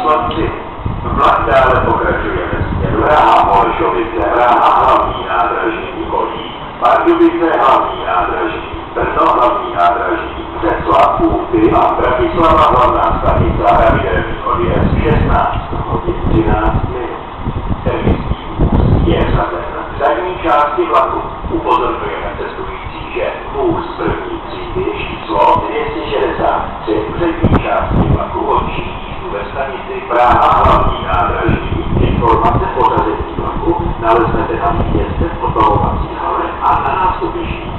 číslo 3. Vlak dále pokračuje ve směru Praha-Holešovice, Praha hlavní nádraží Nikolí, Pardubice hlavní nádraží, Brno hlavní nádraží, Břeclav, Úty a Bratislava hlavná stanice a pravidelný odjezd 16 hodin 13 minut. Termínský vůz je řazen v zadní části vlaku. Upozorňujeme cestující, že vůz první třídy číslo 263 v přední části vlaku končí jízdu ve stanici Praha hlavní nádraží. Informace o řazení vlaku naleznete na výjezdech odbavovací hale a na nástupišti.